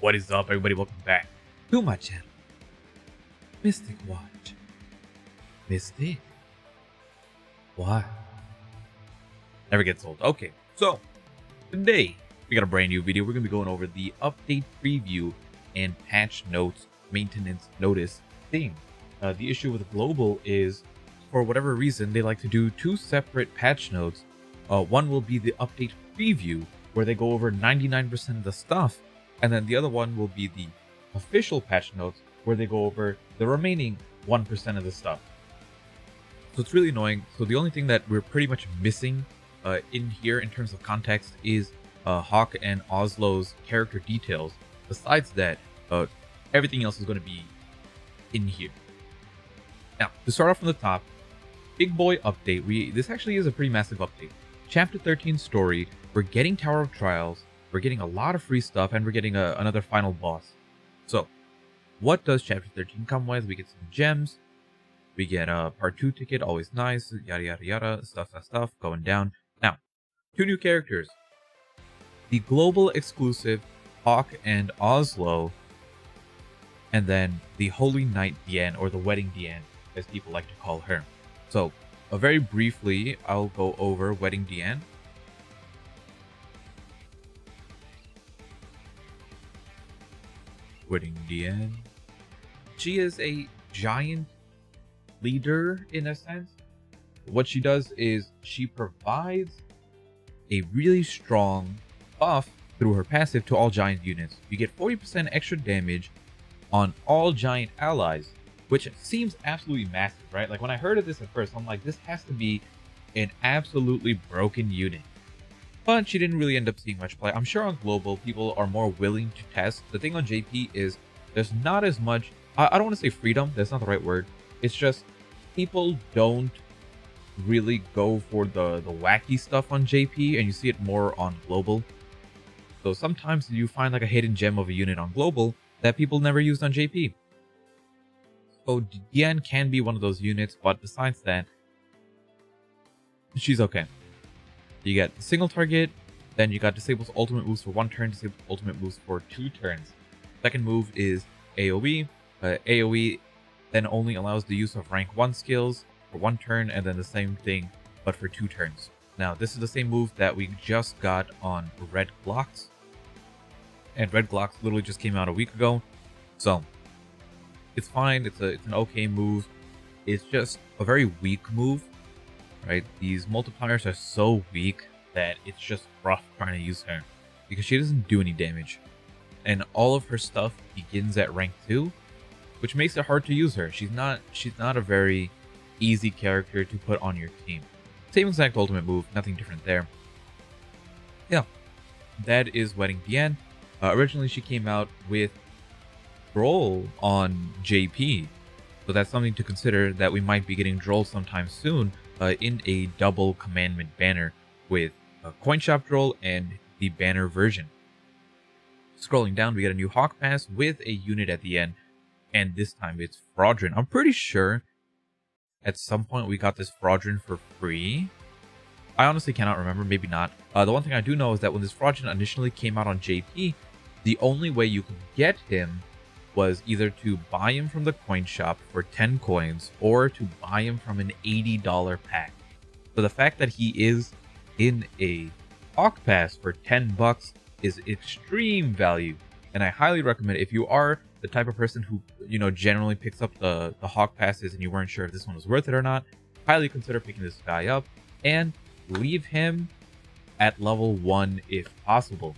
What is up, everybody? Welcome back to my channel, Mystic Watch. Mystic? What? Never gets old. Okay, so today we got a brand new video. We're going to be going over the update preview and patch notes maintenance notice thing. The issue with Global is, for whatever reason, they like to do two separate patch notes. One will be the update preview, where they go over 99% of the stuff, and then the other one will be the official patch notes, where they go over the remaining 1% of the stuff. So it's really annoying. So the only thing that we're pretty much missing in here in terms of context is Hawk and Oslow's character details. Besides that, everything else is going to be in here. Now, to start off from the top, big boy update. This actually is a pretty massive update. Chapter 13 story. We're getting Tower of Trials. We're getting a lot of free stuff, and we're getting another final boss. So, what does Chapter 13 come with? We get some gems. We get a Part 2 ticket, always nice. Yada yada yada. Stuff going down. Now, two new characters. The global exclusive Hawk and Oslo, and then the Holy Knight Diane, or the Wedding Diane, as people like to call her. So, very briefly, I'll go over Wedding Diane. Wedding Diane. She is a giant leader in a sense. What she does is she provides a really strong buff through her passive to all giant units. You get 40% extra damage on all giant allies, which seems absolutely massive, right? Like when I heard of this at first, I'm like, this has to be an absolutely broken unit. But she didn't really end up seeing much play. I'm sure on Global, people are more willing to test. The thing on JP is there's not as much, I don't want to say freedom, that's not the right word. It's just people don't really go for the wacky stuff on JP, and you see it more on Global. So sometimes you find like a hidden gem of a unit on Global that people never used on JP. So Diane can be one of those units, but besides that, she's okay. You get single target, then you got disables ultimate moves for 1 turn, disables ultimate moves for 2 turns. Second move is AoE. AoE then only allows the use of rank 1 skills for 1 turn, and then the same thing, but for 2 turns. Now, this is the same move that we just got on Red Glocks. And Red Glocks literally just came out a week ago. So, it's fine. It's an okay move. It's just a very weak move. Right, these multipliers are so weak that it's just rough trying to use her because she doesn't do any damage, and all of her stuff begins at rank 2, which makes it hard to use her. She's not a very easy character to put on your team. Same exact ultimate move, nothing different there. Yeah, that is Wedding Diane. Originally, she came out with Droll on JP, so that's something to consider, that we might be getting Droll sometime soon. In a double commandment banner with a coin shop Droll and the banner version. Scrolling down, we get a new Hawk Pass with a unit at the end, and this time it's Fraudrin. I'm pretty sure at some point we got this Fraudrin for free. I honestly cannot remember, maybe not. The one thing I do know is that when this Fraudrin initially came out on JP, the only way you could get him was either to buy him from the coin shop for 10 coins or to buy him from an $80 pack. So the fact that he is in a Hawk Pass for 10 bucks is extreme value, and I highly recommend it. If you are the type of person who, generally picks up the Hawk Passes and you weren't sure if this one was worth it or not, highly consider picking this guy up and leave him at level 1 if possible.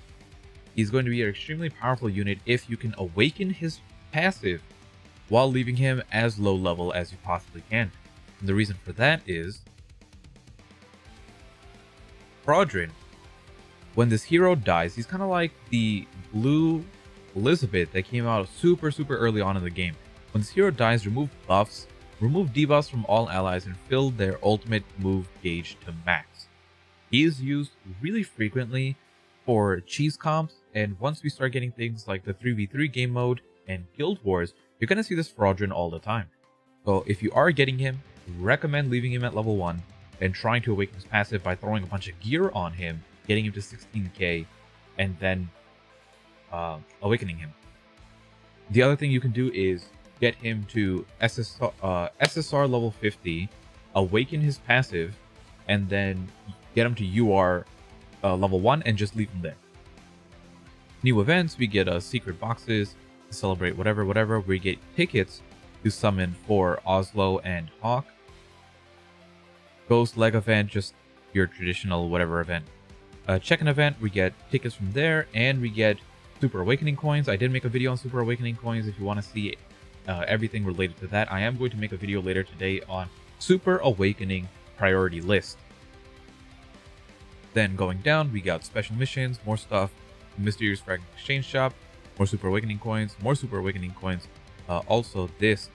He's going to be an extremely powerful unit if you can awaken his passive while leaving him as low level as you possibly can. And the reason for that is Fraudrin. When this hero dies, he's kind of like the blue Elizabeth that came out super early on in the game. When this hero dies, remove buffs, remove debuffs from all allies, and fill their ultimate move gauge to max. He is used really frequently for cheese comps, and once we start getting things like the 3v3 game mode and Guild Wars, you're going to see this Fraudrin all the time. So if you are getting him, recommend leaving him at level 1 and trying to awaken his passive by throwing a bunch of gear on him, getting him to 16k, and then awakening him. The other thing you can do is get him to SSR level 50, awaken his passive, and then get him to UR level 1 and just leave him there. New events, we get secret boxes to celebrate whatever. We get tickets to summon for Oslo and Hawk. Ghost leg event, just your traditional whatever event. Check-in event, we get tickets from there, and we get Super Awakening coins. I did make a video on Super Awakening coins if you want to see everything related to that. I am going to make a video later today on Super Awakening priority list. Then going down, we got special missions, more stuff, Mysterious Fragment Exchange Shop, more Super Awakening coins, more Super Awakening coins. Also this,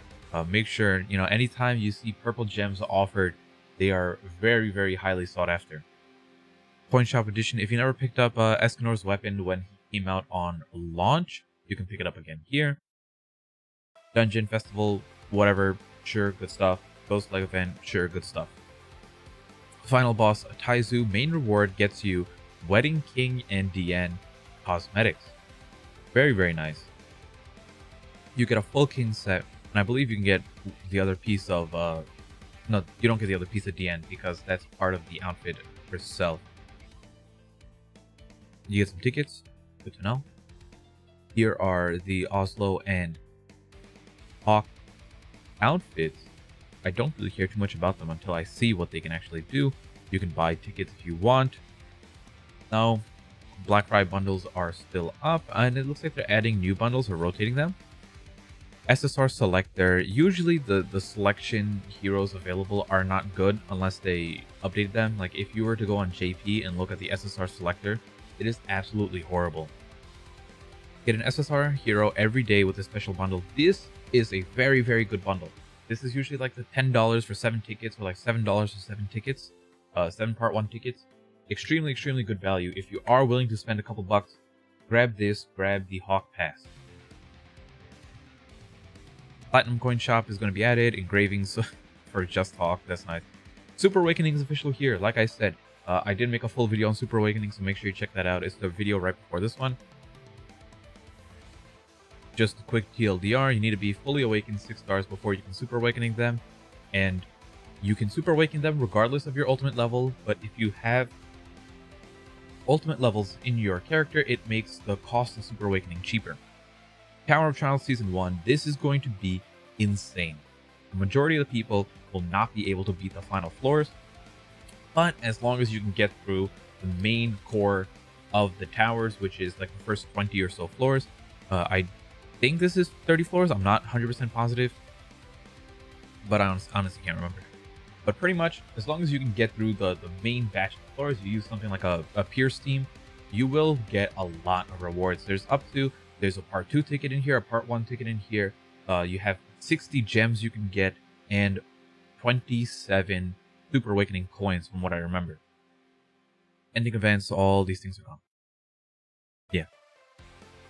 make sure, anytime you see purple gems offered, they are very, very highly sought after. Coin Shop Edition, if you never picked up Escanor's weapon when he came out on launch, you can pick it up again here. Dungeon Festival, whatever, sure, good stuff. Ghost Leg event, sure, good stuff. Final boss, Taizu, main reward gets you Wedding King and Diane cosmetics. Very, very nice. You get a full king set, and I believe you can get the other piece of, no, you don't get the other piece of Diane because that's part of the outfit herself. You get some tickets, good to know. Here are the Oslo and Hawk outfits. I don't really care too much about them until I see what they can actually do. You can buy tickets if you want. Now, Black Friday bundles are still up, and it looks like they're adding new bundles or rotating them. SSR Selector, usually the selection heroes available are not good unless they update them. Like if you were to go on JP and look at the SSR Selector, it is absolutely horrible. Get an SSR hero every day with a special bundle. This is a very, very good bundle. This is usually like the $10 for 7 tickets, or like $7 for 7 tickets, 7 part 1 tickets. Extremely, extremely good value. If you are willing to spend a couple bucks, grab this, grab the Hawk Pass. Platinum Coin Shop is going to be added, engravings for just Hawk, that's nice. Super Awakening is official here. Like I said, I did make a full video on Super Awakening, so make sure you check that out. It's the video right before this one. Just a quick TLDR, you need to be fully awakened 6 stars before you can Super Awakening them. And you can Super Awaken them regardless of your ultimate level, but if you have ultimate levels in your character, it makes the cost of Super Awakening cheaper. Tower of Trials Season 1, this is going to be insane. The majority of the people will not be able to beat the final floors, but as long as you can get through the main core of the towers, which is like the first 20 or so floors, I think this is 30 floors, I'm not 100% positive, but I honestly can't remember. But pretty much, as long as you can get through the main batch of floors, you use something like a Pierce Team, you will get a lot of rewards. There's a part 2 ticket in here, a part 1 ticket in here. You have 60 gems you can get, and 27 Super Awakening coins from what I remember. Ending events, all these things are gone. Yeah.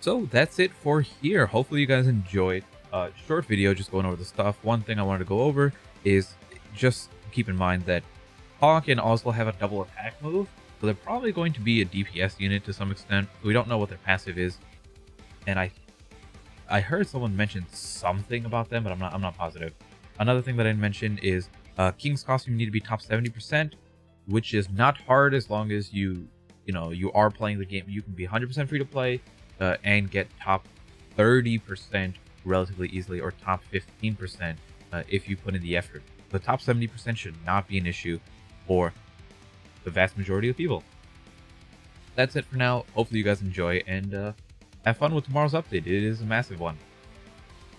So that's it for here. Hopefully you guys enjoyed. Short video, just going over the stuff. One thing I wanted to go over is just keep in mind that Hawk and Oslo have a double attack move, so they're probably going to be a DPS unit to some extent. We don't know what their passive is, and I heard someone mention something about them, but I'm not positive. Another thing that I didn't mention is King's costume need to be top 70%, which is not hard as long as you are playing the game. You can be 100% free to play and get top 30% relatively easily, or top 15% if you put in the effort. The top 70% should not be an issue for the vast majority of people. That's it for now. Hopefully you guys enjoy, and have fun with tomorrow's update. It is a massive one.